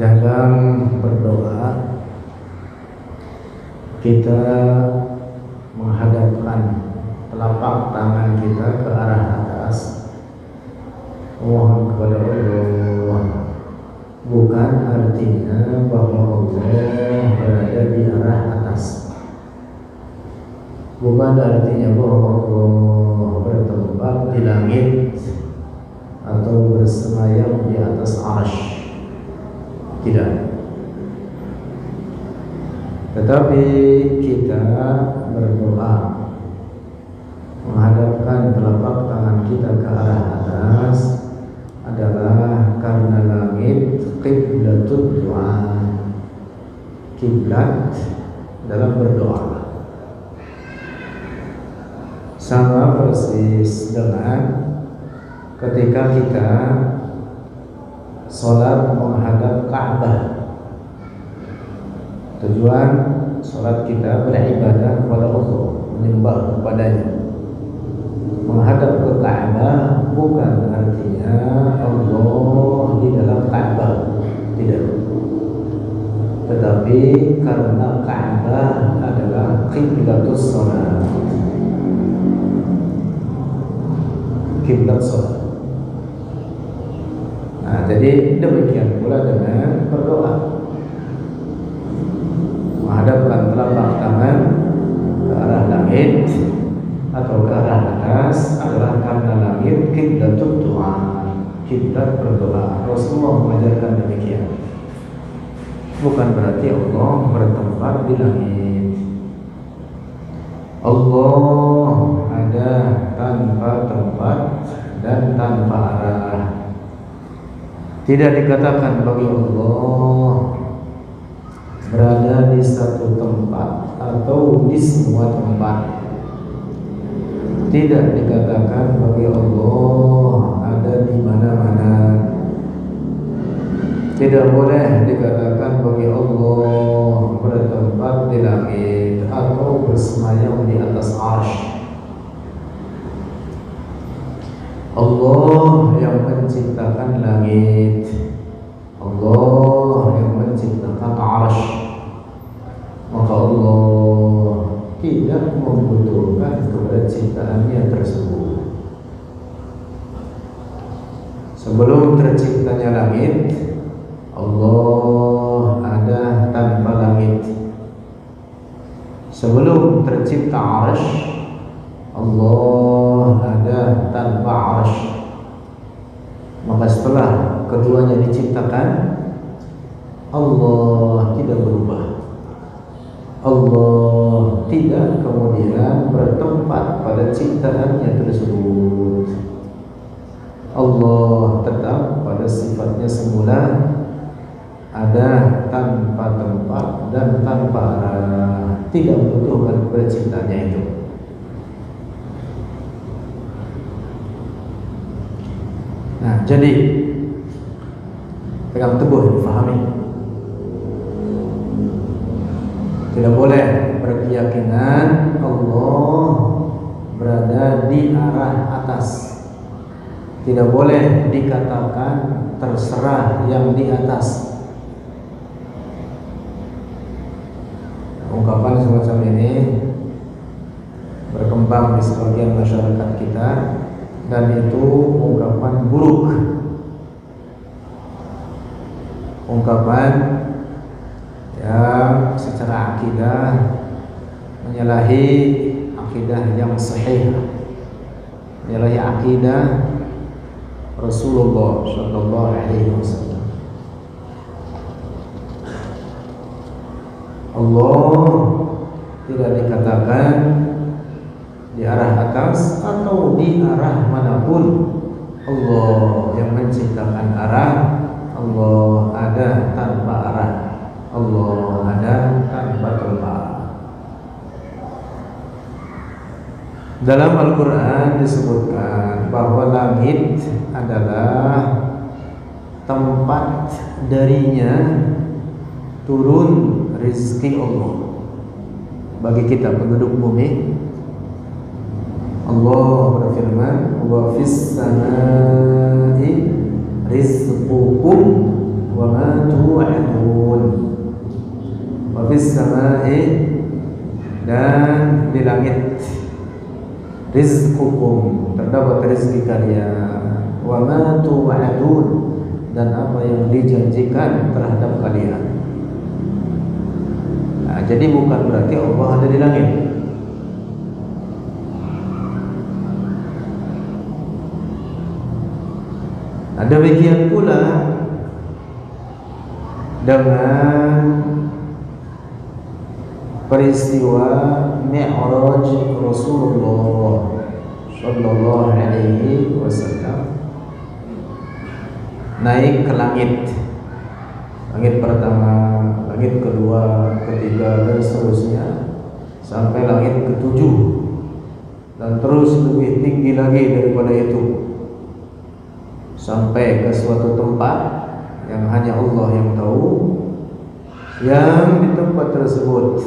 Dalam berdoa kita menghadapkan telapak tangan kita ke arah atas, mohon kepada Allah. Bukan artinya bahwa Allah berada di arah atas. Bukan artinya bahwa Allah bertempat di langit atau bersemayam di atas arsy. Tidak. Tetapi kita berdoa menghadapkan telapak tangan kita ke arah atas adalah karena langit qiblatud doa, kiblat dalam berdoa. Sama persis dengan ketika kita sholat menghadap Ka'bah. Tujuan sholat kita beribadah kepada Allah, menyembah kepadanya. Menghadap ke Ka'bah bukan artinya Allah di dalam Ka'bah, tidak. Tetapi karena Ka'bah adalah qiblatus sholat, kiblat sholat. Nah, jadi demikian pula dengan berdoa. Menghadapkan telapak tangan ke arah langit atau ke arah atas adalah karena langit qiblatud doa, kiblat berdoa. Rasulullah mengajarkan demikian. Bukan berarti Allah bertempat di langit. Allah ada tanpa tempat dan tanpa arah. Tidak dikatakan bagi Allah berada di satu tempat atau di semua tempat. Tidak dikatakan bagi Allah ada di mana-mana. Tidak boleh dikatakan bagi Allah bertempat di langit atau bersemayam di atas arsy. Allah yang menciptakan langit, Allah yang menciptakan arsy, maka Allah tidak membutuhkan kepada ciptaannya tersebut. Sebelum terciptanya langit, Allah ada tanpa langit. Sebelum tercipta arsy, Allah ada tanpa arsy. Maka setelah keduanya diciptakan, Allah tidak berubah. Allah tidak kemudian bertempat pada ciptaannya tersebut. Allah tetap pada sifatnya semula, ada tanpa tempat dan tanpa arah, tidak membutuhkan kepada ciptaannya itu. Nah, jadi pegang teguh, difahami. Tidak boleh berkeyakinan Allah berada di arah atas. Tidak boleh dikatakan terserah yang di atas. Ungkapan semacam ini berkembang di sebagian masyarakat kita, dan itu ungkapan buruk, ungkapan yang secara akidah menyalahi akidah yang sahih, menyalahi akidah Rasulullah Shallallahu Alaihi Wasallam. Allah tidak dikatakan di arah atas atau di arah manapun. Allah yang menciptakan arah, Allah ada tanpa arah, Allah ada tanpa tempat. Dalam Al-Quran disebutkan bahwa langit adalah tempat darinya turun rezeki Allah bagi kita penduduk bumi. Allah berfirman, wa fis samai rizqukum wa ma tu'adun. Wa fis sama'i, dan di langit, rizqukum, terdapat rezeki kalian, wa ma tu'adun, dan apa yang dijanjikan terhadap kalian. Nah, jadi bukan berarti Allah ada di langit. Nah, demikian pula dengan peristiwa Mi'raj Rasulullah Sallallahu Alaihi Wasallam naik ke langit, langit pertama, langit kedua, ketiga, dan seterusnya sampai langit ketujuh, dan terus lebih tinggi lagi daripada itu sampai ke suatu tempat yang hanya Allah yang tahu. Yang di tempat tersebut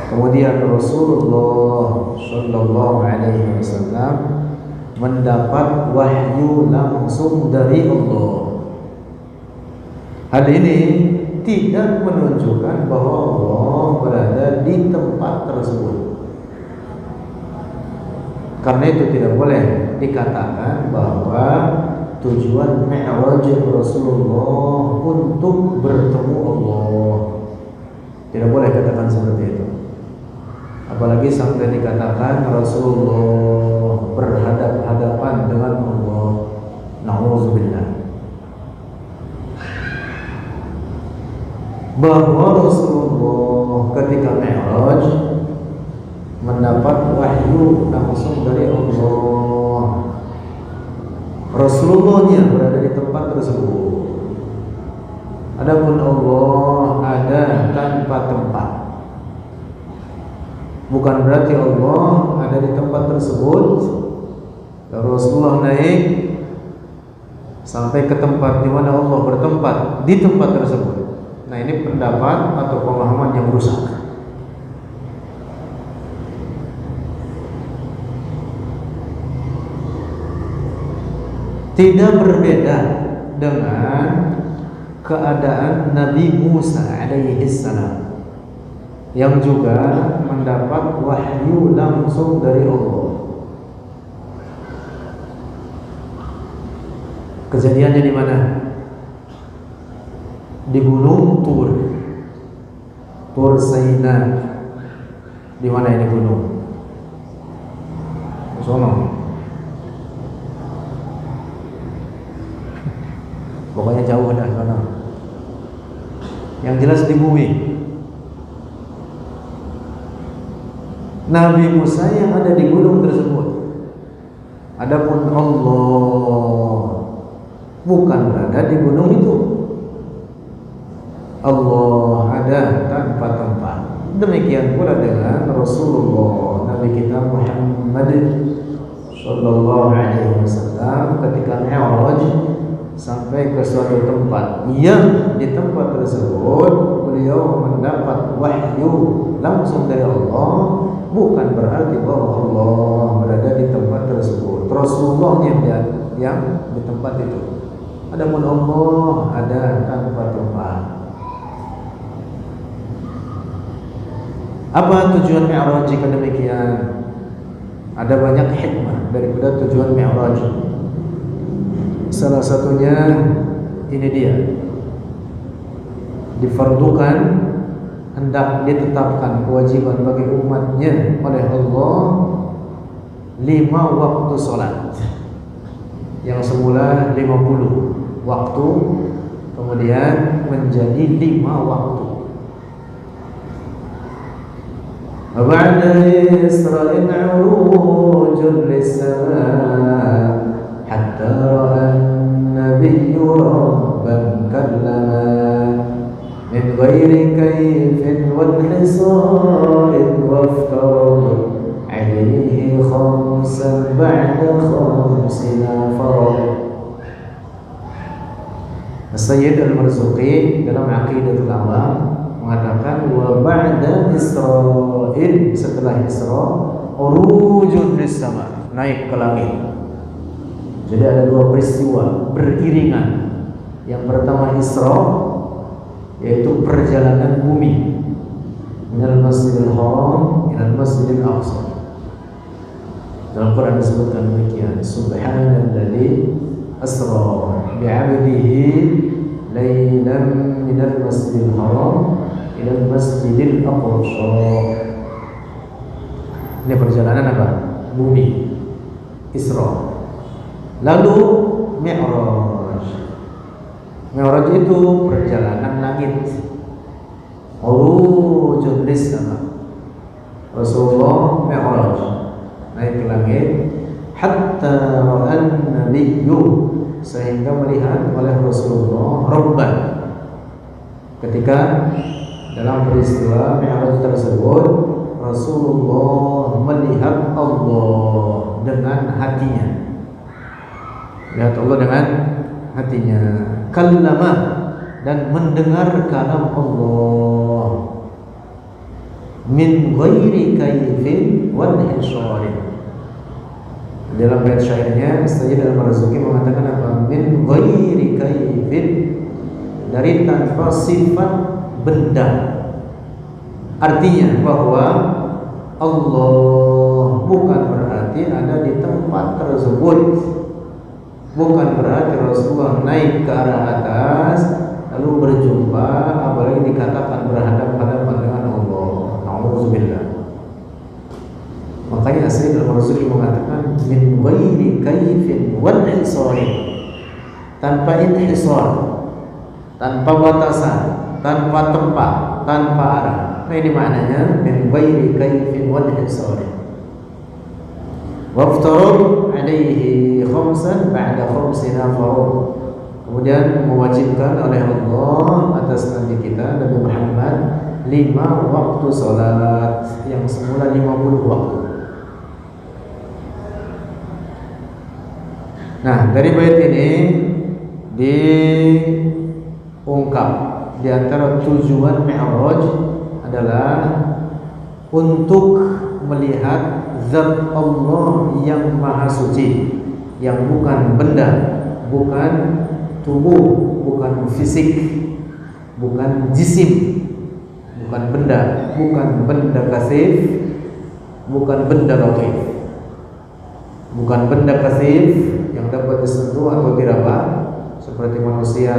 kemudian Rasulullah Sallallahu Alaihi Wasallam mendapat wahyu langsung dari Allah. Hal ini tidak menunjukkan bahwa Allah berada di tempat tersebut. Karena itu tidak boleh dikatakan bahwa tujuan Mi'raj Rasulullah untuk bertemu Allah. Tidak boleh katakan seperti itu. Apalagi sampai dikatakan Rasulullah berhadap-hadapan dengan Allah. Na'udzubillah. Bahwa Rasulullah ketika Mi'raj mendapat wahyu langsung dari Allah. Rasulullahnya berada di tempat tersebut. Adapun Allah ada tanpa tempat. Bukan berarti Allah ada di tempat tersebut. Rasulullah naik sampai ke tempat di mana Allah bertempat di tempat tersebut. Nah, ini pendapat atau pemahaman yang rusak. Tidak berbeda dengan keadaan Nabi Musa alaihi salam yang juga mendapat wahyu langsung dari Allah. Kejadiannya di mana? Di Gunung Tur, Tur Saina. Di mana ini gunung? Sono. Pokoknya jauh dah sana. Yang jelas di bumi. Nabi Musa yang ada di gunung tersebut. Adapun Allah bukan berada di gunung itu. Allah ada tanpa tempat. Demikian pula dengan Rasulullah Nabi kita Muhammad Sallallahu Alaihi Wasallam ketika Mi'raj sampai ke suatu tempat, yang di tempat tersebut beliau mendapat wahyu langsung dari Allah. Bukan berarti bahwa Allah berada di tempat tersebut. Rasulullah yang di tempat itu. Adapun Allah ada tanpa tempat. Apa tujuan Mi'raj jika demikian? Ada banyak hikmah daripada tujuan Mi'raj. Salah satunya ini dia, difardukan, hendak ditetapkan kewajiban bagi umatnya oleh Allah 5 waktu salat yang semula 50 waktu kemudian menjadi 5 waktu. وبعد إسراء عروج للسماء حتى رأى النبي ربا كلما من غير كيف وانحصار وافترض عليه 5 بعد 5 فرض. Sayyid Al-Marzuqi dalam Aqidatul Awam mengatakan wa ba'da Isra'il, setelah Isra, urujun lis sama, naik ke langit. Jadi ada 2 peristiwa beriringan. Yang pertama Isra, yaitu perjalanan bumi minal Masjidil Haram ilal Masjidil Aqsa. Dalam Quran disebutkan demikian, Subhanalladzi asra bi'abdihi lailan minal Masjidil Haram ilal Masjidil Aqsa. Ini perjalanan apa? Bumi, Isra. Lalu Mi'raj. Mi'raj itu perjalanan langit. Urujul lis-sama. Rasulullah Mi'raj naik ke langit hatta ra'an nabiyyu, sehingga melihat oleh Rasulullah Rabban. Ketika dalam peristiwa Mi'raj tersebut Rasulullah melihat Allah dengan hatinya. Lihat Allah dengan hatinya. Kallama, dan mendengar kalam Allah min ghairi kaifin wal insyarin. Dalam bait syairnya Sayyid Al-Marzuki mengatakan apa? Min ghairi kaifin, dari tanpa sifat benda. Artinya bahwa Allah bukan berarti ada di tempat tersebut, bukan berarti Rasulullah naik ke arah atas lalu berjumpa, apalagi dikatakan berhadapan-hadapan dengan Allah. Nauzubillah. Makanya Sayyid Al-Marzuki mengatakan min ghairi kaifin wal hisari, tanpa inhisar, tanpa batasan, tanpa tempat, tanpa arah. Nah, ini maknanya min ghairi kaifin wal hisari. Waftarad alaihi khamsan ba'da khamsina farad. Kemudian mewajibkan oleh Allah atas Nabi kita Nabi Muhammad 5 waktu salat yang semula 50 waktu. Nah, dari bait ini diungkap di antara tujuan Mi'raj adalah untuk melihat zat Allah yang maha suci, yang bukan benda, bukan tubuh, bukan fisik, bukan jisim, bukan benda kasif, bukan benda latif, bukan benda kasif yang dapat disentuh atau diraba seperti manusia,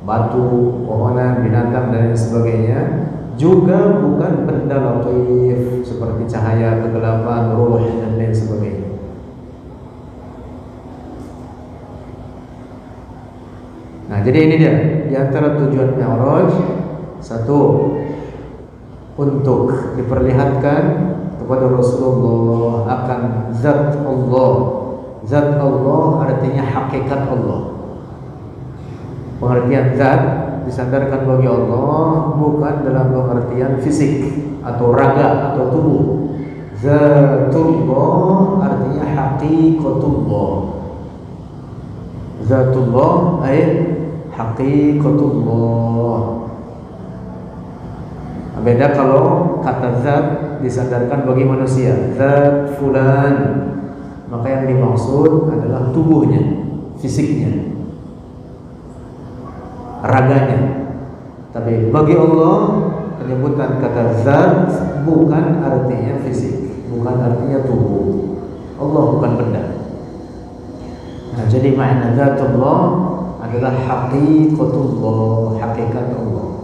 batu, pohonan, binatang dan sebagainya. Juga bukan benda latif seperti cahaya, kegelapan, ruh dan lain sebagainya. Nah, jadi ini dia di antara tujuan Mi'raj. Satu, untuk diperlihatkan kepada Rasulullah akan zat Allah. Zat Allah artinya hakikat Allah. Pengertian zat disandarkan bagi Allah bukan dalam pengertian fisik atau raga atau tubuh. Zatullah artinya haqiqatullah. Zatullah ay haqiqatullah. Beda kalau kata zat disandarkan bagi manusia, zat fulan, maka yang dimaksud adalah tubuhnya, fisiknya, raganya. Tapi bagi Allah penyebutan kata zat bukan artinya fisik, bukan artinya tubuh. Allah bukan benda. Nah, jadi makna zatullah adalah haqiqatullah, hakikat Allah.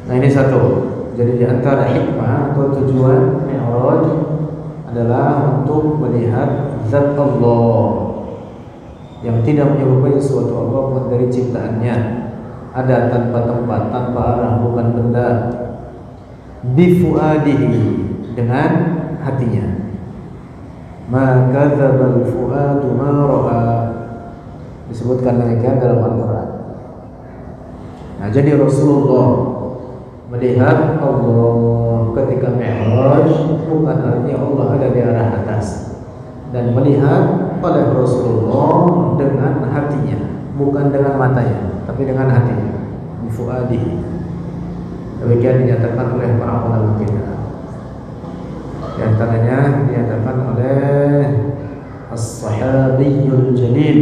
Nah, ini satu. Jadi di antara hikmah atau tujuan Mi'raj adalah untuk melihat zat Allah yang tidak menyerupai suatu apapun dari ciptaannya, ada tanpa tempat, tanpa arah, bukan benda. Bifuadihi, dengan hatinya. Ma kadzabal fuadu ma ra'a, disebutkan demikian dalam Al-Qur'an. Nah, jadi Rasulullah melihat Allah ketika Mi'raj bukan artinya Allah ada di arah atas, dan melihat oleh Rasulullah dengan hatinya, bukan dengan matanya, tapi dengan hatinya. Bifuadihi. Demikian dinyatakan oleh para ulama kita. Di antaranya dinyatakan oleh As-Sahabiyul Jalil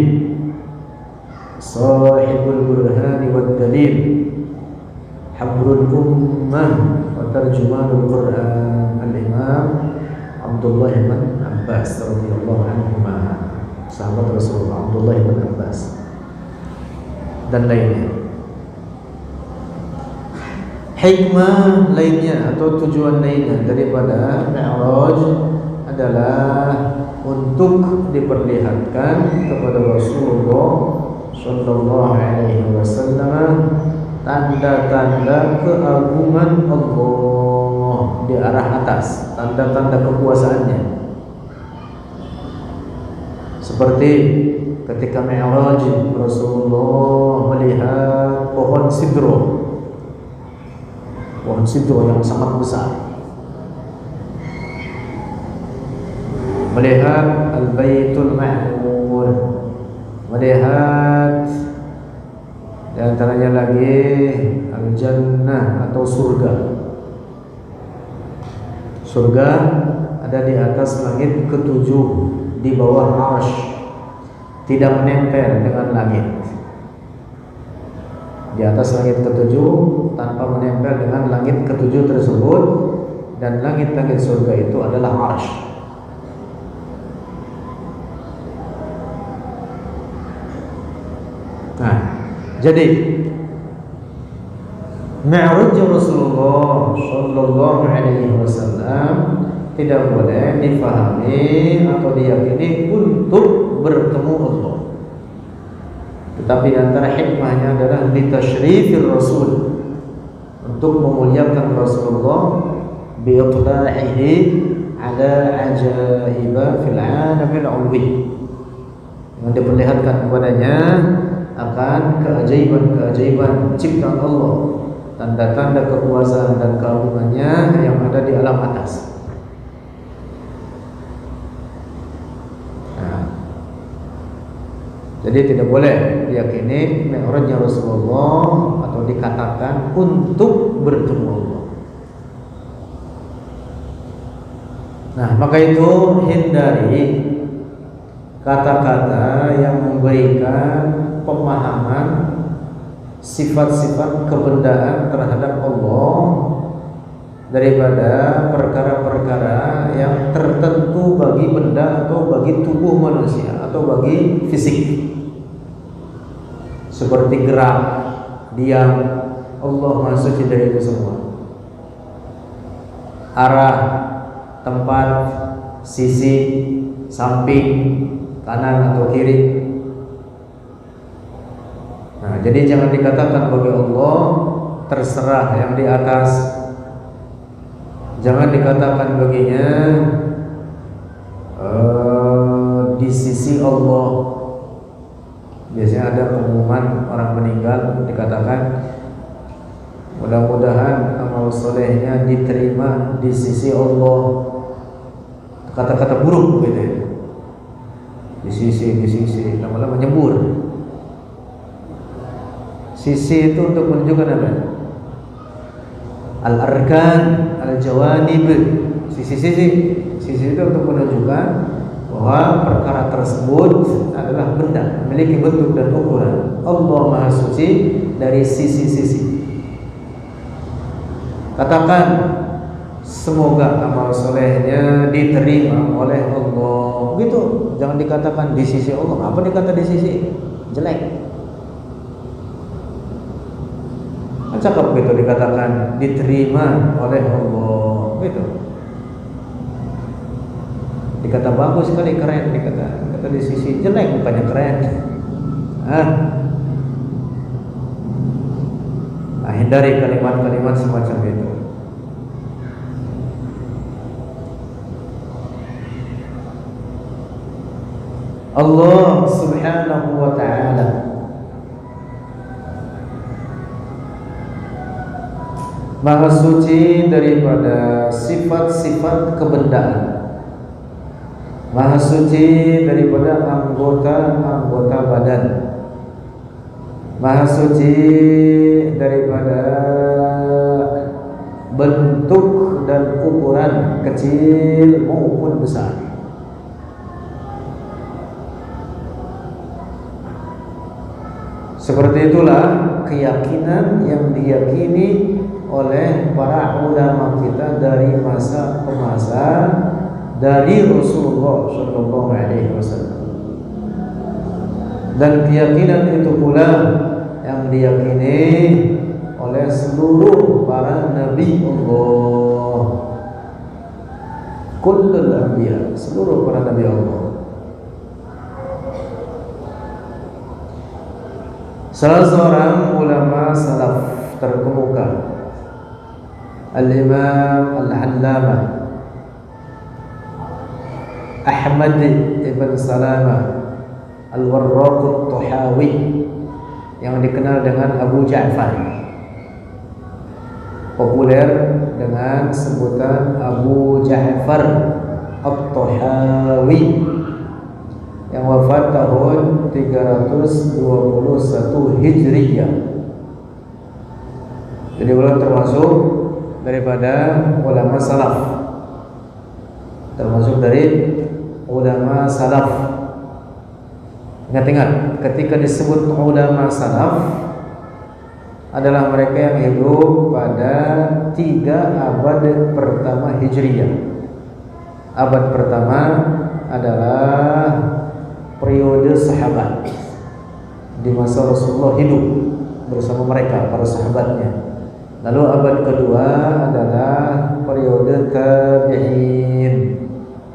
Abdullah bin Abbas radhiyallahu anhuma, sahabat Rasulullah Abdullah bin Abbas dan lainnya. Hikmah lainnya atau tujuan lainnya daripada Mi'raj adalah untuk diperlihatkan kepada Rasulullah sallallahu alaihi wasallam tanda-tanda keagungan Allah di arah atas, tanda-tanda kekuasaannya. Seperti ketika Mi'raj Rasulullah melihat pohon sidro yang sangat besar, melihat Al-Baitul Ma'mur, melihat di antaranya lagi Al-Jannah atau surga. Surga ada di atas langit ketujuh, di bawah arsy, tidak menempel dengan langit. Di atas langit ketujuh tanpa menempel dengan langit ketujuh tersebut, dan langit-langit surga itu adalah arsy. Nah, jadi Mi'raj Rasulullah sallallahu alaihi wasallam tidak boleh difahami atau diyakini untuk bertemu Allah. Tetapi antara hikmahnya adalah litasyrifir Rasul, untuk memuliakan Rasulullah bi'itla'ihi ala ajaiba fil alamil ulwi, yang diperlihatkan kepadanya akan keajaiban-keajaiban ciptaan Allah, tanda-tanda kekuasaan dan keagungannya yang ada di alam atas. Jadi tidak boleh diyakini Mi'rajnya Rasulullah atau dikatakan untuk bertemu Allah. Nah, maka itu hindari kata-kata yang memberikan pemahaman sifat-sifat kebendaan terhadap Allah daripada perkara-perkara yang tertentu bagi benda atau bagi tubuh manusia atau bagi fisik, seperti gerak, diam. Allah Maha Suci dari itu semua. Arah, tempat, sisi, samping, kanan atau kiri. Nah, jadi jangan dikatakan bagi Allah terserah yang di atas. Jangan dikatakan baginya di sisi Allah. Biasanya ada pengumuman orang meninggal, dikatakan mudah-mudahan amal solehnya diterima di sisi Allah. Kata-kata buruk gitu ya. Di sisi, lama-lama nyembur. Sisi itu untuk menunjukkan apa? Al-arkan, al-jawanib, sisi itu untuk menunjukkan bahwa perkara tersebut adalah benda, memiliki bentuk dan ukuran. Allah Maha Suci dari sisi-sisi. Katakan semoga amal solehnya diterima oleh Allah. Begitu, jangan dikatakan di sisi Allah. Apa dikata di sisi? Jelek. Cakap begitu dikatakan diterima oleh Allah, gitu. Dikata bagus sekali, keren, dikata di sisi jelek, bukannya keren. Nah, hindari kalimat-kalimat semacam itu. Allah Subhanahu wa ta'ala Maha Suci daripada sifat-sifat kebendaan, Maha Suci daripada anggota-anggota badan, Maha Suci daripada bentuk dan ukuran kecil maupun besar. Seperti itulah keyakinan yang diyakini oleh para ulama kita dari masa ke masa dari Rasulullah Shallallahu Alaihi Wasallam. Dan keyakinan itu pula yang diyakini oleh seluruh para nabi Allah, kullul anbiya, seluruh para nabi Allah. Salah seorang ulama salaf terkemuka, Al-Imam Al-Allamah Ahmad ibn Salamah Al-Warraq At-Tahawi, yang dikenal dengan Abu Ja'far, populer dengan sebutan Abu Ja'far At-Tahawi, yang wafat tahun 321 Hijriyah. Jadi beliau termasuk daripada ulama salaf, termasuk dari ulama salaf. Ingat-ingat, ketika disebut ulama salaf adalah mereka yang hidup pada 3 abad pertama Hijriyah. Abad pertama adalah periode sahabat, di masa Rasulullah hidup bersama mereka, para sahabatnya. Lalu abad kedua adalah periode tabi'in,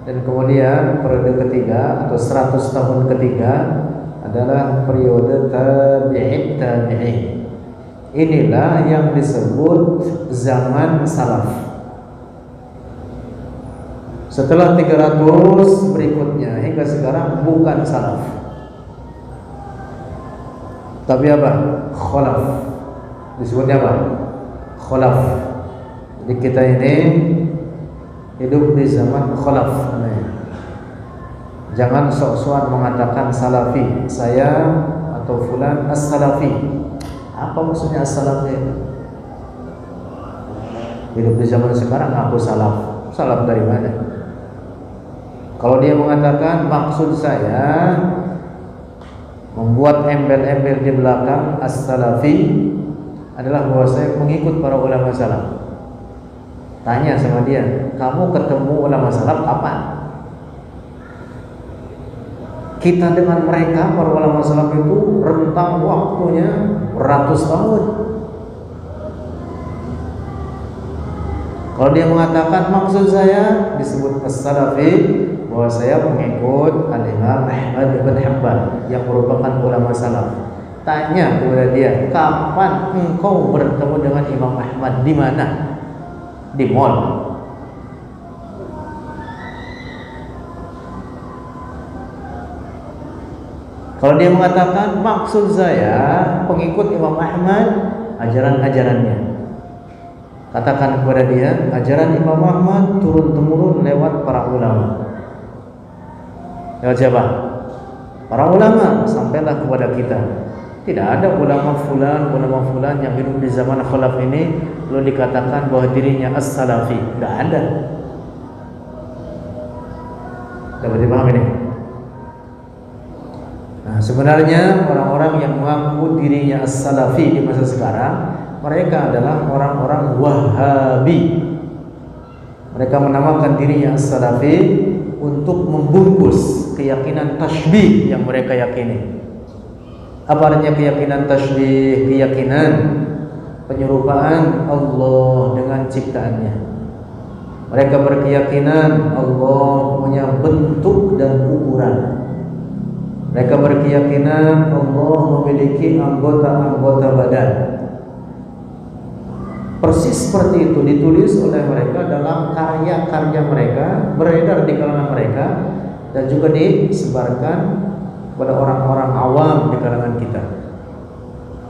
dan kemudian periode ketiga atau 100 tahun ketiga adalah periode tabi'in. Inilah yang disebut zaman salaf. Setelah 300 berikutnya hingga sekarang bukan salaf, tapi apa? Khalaf. Disebutnya apa? Khalaf. Jadi kita ini hidup di zaman khalaf. Jangan sok-sokan mengatakan salafi, saya atau fulan as-salafi. Apa maksudnya as-salafi? Hidup di zaman sekarang aku salaf. Salaf dari mana? Kalau dia mengatakan maksud saya membuat embel-embel di belakang as-salafi adalah bahwa saya mengikut para ulama salaf. Tanya sama dia, kamu ketemu ulama salaf kapan? Kita dengan mereka para ulama salaf itu rentang waktunya beratus tahun. Kalau dia mengatakan maksud saya disebut as-salafi, bahwa saya mengikut Al-Imam Ahmad ibn Hanbal yang merupakan ulama salaf. Tanya kepada dia, kapan engkau bertemu dengan Imam Ahmad? Di mana? Di mall. Kalau dia mengatakan maksud saya pengikut Imam Ahmad, ajaran-ajarannya, katakan kepada dia, ajaran Imam Ahmad turun-temurun lewat para ulama. Lewat siapa? Para ulama, sampailah kepada kita. Tidak ada ulama fulan yang hidup di zaman khalaf ini lalu dikatakan bahwa dirinya as-salafi. Tidak ada. Dapat dipahami ini? Nah, sebenarnya orang-orang yang mengaku dirinya as-salafi di masa sekarang, mereka adalah orang-orang Wahabi. Mereka menamakan dirinya as-salafi untuk membungkus keyakinan tasybih yang mereka yakini. Apa artinya keyakinan tasybih? Keyakinan penyerupaan Allah dengan ciptaannya. Mereka berkeyakinan Allah punya bentuk dan ukuran. Mereka berkeyakinan Allah memiliki anggota-anggota badan. Persis seperti itu ditulis oleh mereka dalam karya-karya mereka, beredar di kalangan mereka, dan juga disebarkan kepada orang-orang awam di kalangan kita.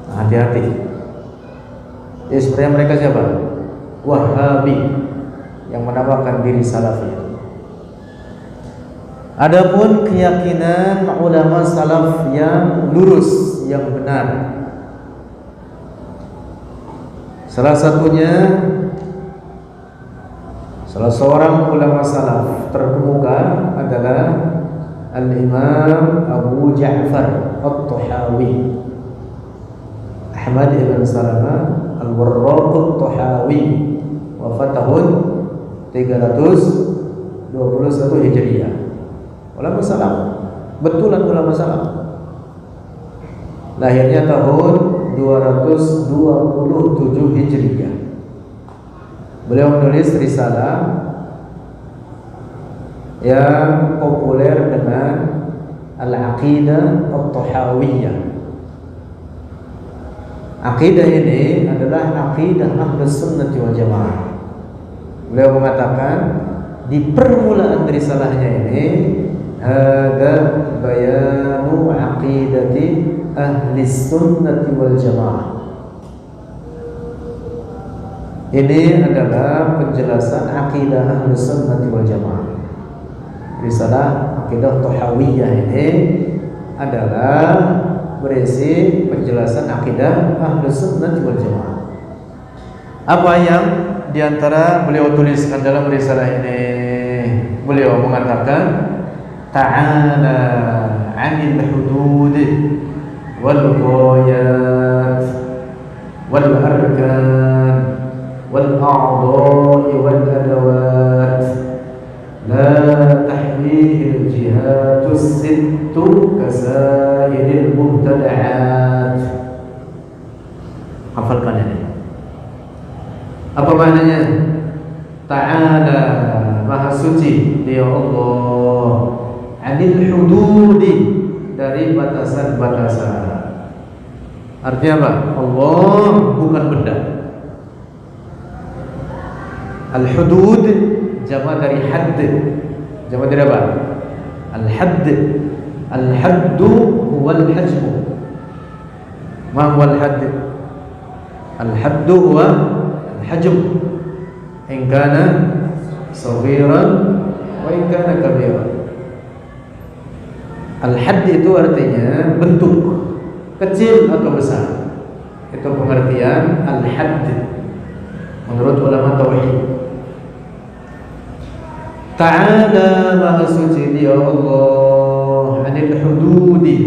Nah, hati-hati. Jadi sebenarnya mereka siapa? Wahabi yang menamakan diri salafi. Adapun keyakinan ulama salaf yang lurus, yang benar, salah satunya, salah seorang ulama salaf terkemuka adalah Al-Imam Abu Ja'far At-Tahawi, Ahmad ibn Salamah Al-Warraq At-Tahawi, wafat tahun 321 21 Hijriah. Ulama salaf, betulan ulama salaf. Lahirnya tahun 227 Hijriah. Beliau menulis risalah yang populer dengan Al-Aqidah At-Tahawiyah. Aqidah ini adalah aqidah Ahlus Sunnah wal Jamaah. Beliau mengatakan di permulaan risalahnya ini ada bayanu aqidati Ahlus Sunnah wal Jamaah. Ini adalah penjelasan aqidah Ahlus Sunnah wal Jamaah. Risalah Aqidah Tahawiyah ini adalah berisi penjelasan akidah Ahlus Sunnah wal Jamaah. Apa yang diantara beliau tuliskan dalam risalah ini? Beliau mengatakan ta'ala 'anil hudud wal ghayat wal arkan wal a'dha'i wal adawat la tahwihil jihatus sittu kasairil mubtada'at. Hafalkan ini. Apa maknanya? Ta'ala, Maha Suci Dia Allah, 'anil hududi, dari batasan-batasan. Artinya apa? Allah bukan benda. Al-hudud jamak dari hadd. Jamak dari apa? Al-hadd. Al-haddu huwa al-hajmu. Ma huwa al-hadd? Al-haddu huwa al-hajm. In kana saghiran wa in kana kabiran. Al-hadd itu artinya bentuk, kecil atau besar. Itu pengertian al-hadd menurut ulama tauhid. Ta'ala, Maha Suci Dia Allah, 'anil hududi,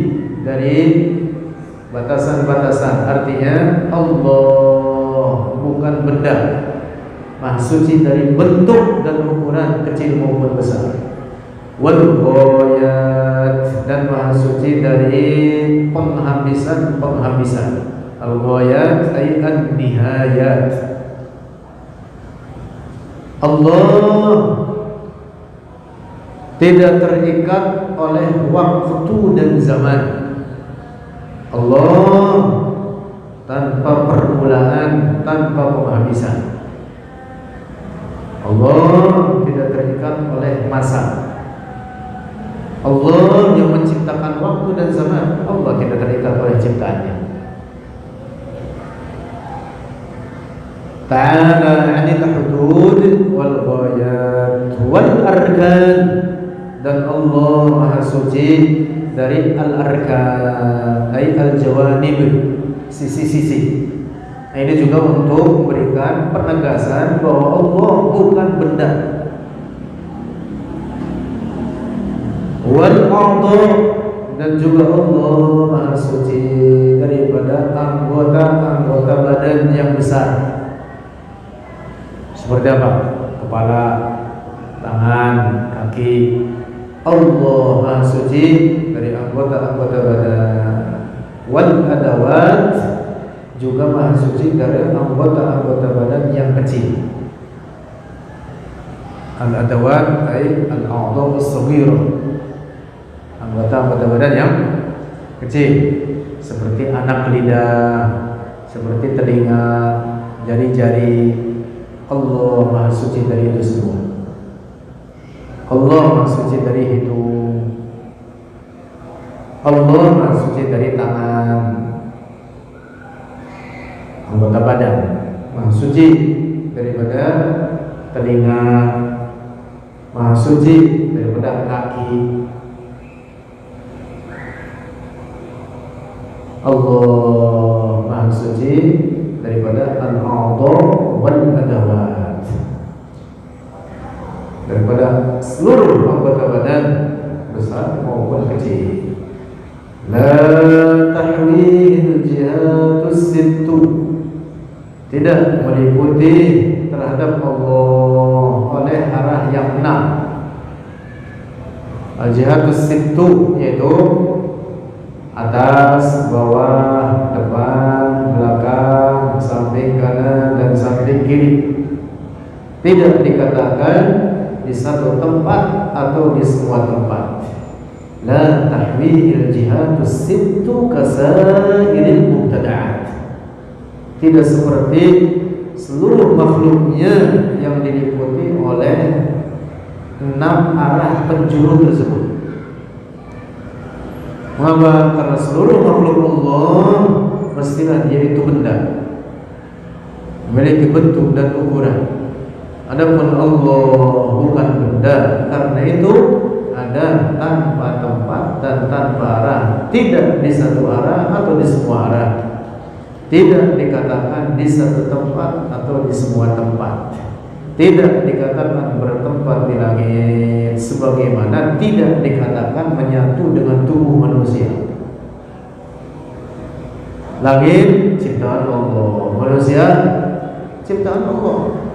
dari batasan-batasan. Artinya Allah bukan benda, Maha Suci dari bentuk dan ukuran kecil maupun besar. Wal ghayat, dan Maha Suci dari penghabisan. Al-ghayat ay an-nihayat. Allah tidak terikat oleh waktu dan zaman. Allah tanpa permulaan, tanpa penghabisan. Allah tidak terikat oleh masa. Allah yang menciptakan waktu dan zaman. Allah tidak terikat oleh ciptaannya. Ta'ala 'anil hudud wal ghayat wal arkan, dan Allah Maha Suci dari al-arkan ay al-jawanib, sisi-sisi. Nah, ini juga untuk memberikan penegasan bahwa Allah bukan benda. Wal a'dha, dan juga Allah Maha Suci daripada anggota-anggota badan yang besar. Seperti apa? Kepala, tangan, kaki. Allah Maha Suci dari anggota-anggota badan. Wal adawat, juga Maha Suci dari anggota-anggota badan yang kecil. Al-adawat ay al-a'dha as-saghirah, anggota-anggota badan yang kecil, seperti anak lidah, seperti telinga, jari-jari. Allah Maha Suci dari itu semua. Allah Maha Suci dari hidung. Allah Maha Suci dari tangan, anggota badan. Maha Suci daripada telinga, Maha Suci daripada kaki. Allah Maha Suci daripada al-a'dha wal adawat, daripada seluruh anggota badan besar maupun kecil. La tahwihil jihatus sittu, tidak meliputi terhadap Allah oleh arah yang 6. Al-jihatus sittu yaitu atas, bawah, depan, belakang, samping kanan dan samping kiri. Tidak dikatakan di satu tempat atau di semua tempat. La tahwihil jihatus sittu kasairil mubtada'at. Tidak seperti seluruh makhluknya yang diliputi oleh 6 arah penjuru tersebut. Mengapa? Karena seluruh makhluk Allah mestilah dia itu benda, memiliki bentuk dan ukuran. Adapun Allah bukan benda, karena itu ada tanpa tempat dan tanpa arah, tidak di satu arah atau di semua arah, tidak dikatakan di satu tempat atau di semua tempat, tidak dikatakan bertempat di langit, sebagaimana tidak dikatakan menyatu dengan tubuh manusia. Langit ciptaan Allah, manusia ciptaan Allah.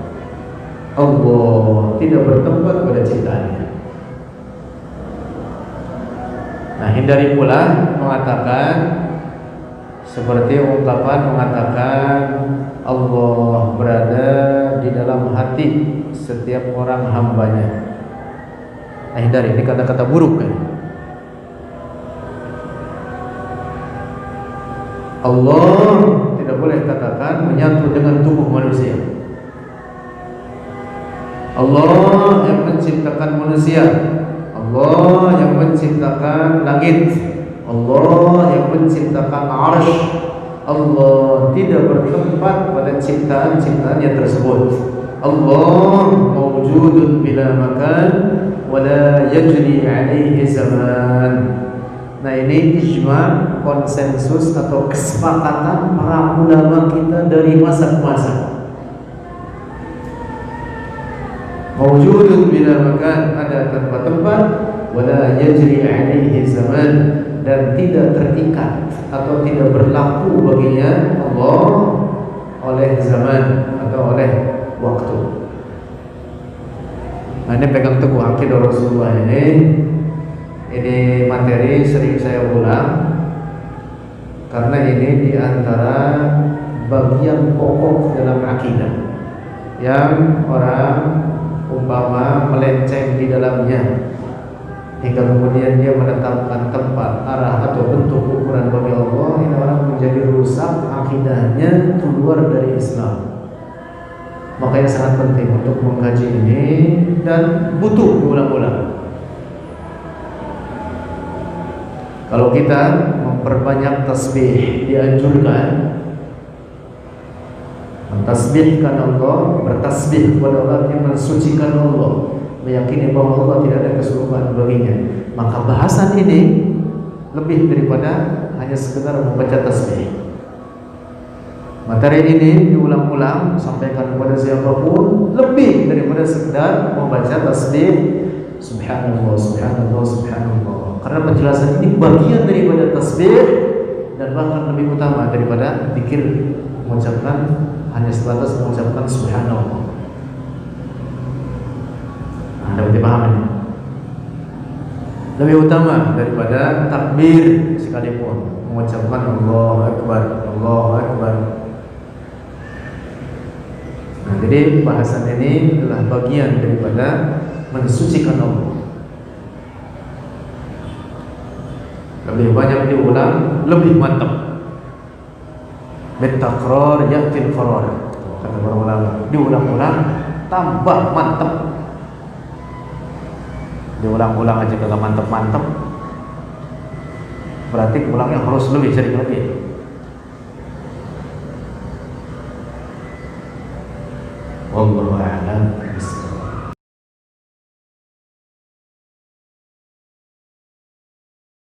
Allah tidak bertempat pada ciptaannya. Nah, hindari pula mengatakan seperti ungkapan mengatakan Allah berada di dalam hati setiap orang hambanya. Nah, hindari, ini kata-kata buruk kan. Allah tidak boleh katakan menyatu dengan tubuh manusia. Allah yang menciptakan manusia, Allah yang menciptakan langit, Allah yang menciptakan arsy. Allah tidak bertempat pada ciptaan-ciptaannya tersebut. Allah mawjudun bila makan wa la yajri alaihi zaman. Nah, ini ijma, konsensus atau kesepakatan para ulama kita dari masa ke masa. Mawjudun bila makan, ada tanpa tempat, wala yajri alaihi zaman, dan tidak terikat atau tidak berlaku baginya Allah oleh zaman atau oleh waktu. Nah, ini pegang teguh akidah Rasulullah ini. Ini materi sering saya ulang karena ini diantara bagian pokok dalam akidah yang orang umpama melenceng di dalamnya hingga kemudian dia menetapkan tempat, arah atau bentuk ukuran bagi Allah, ini orang menjadi rusak akidahnya, keluar dari Islam. Makanya sangat penting untuk mengkaji ini dan butuh diulang-ulang. Kalau kita memperbanyak tasbih, dianjurkan mentasbihkan Allah, bertasbih kepada Allah, yang mensucikan Allah, meyakini bahwa Allah tidak ada keseluruhan baginya. Maka bahasan ini lebih daripada hanya sekedar membaca tasbih. Materi ini diulang-ulang, sampaikan kepada siapapun, lebih daripada sekedar membaca tasbih subhanallah, subhanallah, subhanallah. Karena penjelasan ini bagian daripada tasbih dan bahkan lebih utama daripada zikir, mengucapkan hanya sebatas mengucapkan subhanallah. Anda berarti paham ini? Lebih utama daripada takbir sekalipun, mengucapkan Allahu Akbar, Allahu Akbar. Nah, jadi bahasan ini adalah bagian daripada mensucikan Allah. Lebih banyak diulang, lebih mantap. Bitakrar yakin qarar, kata para ulama. Diulang-ulang tambah mantap. Diulang-ulang aja kagak mantap-mantap, berarti ulangnya harus lebih sering lagi. Wallahu a'lam.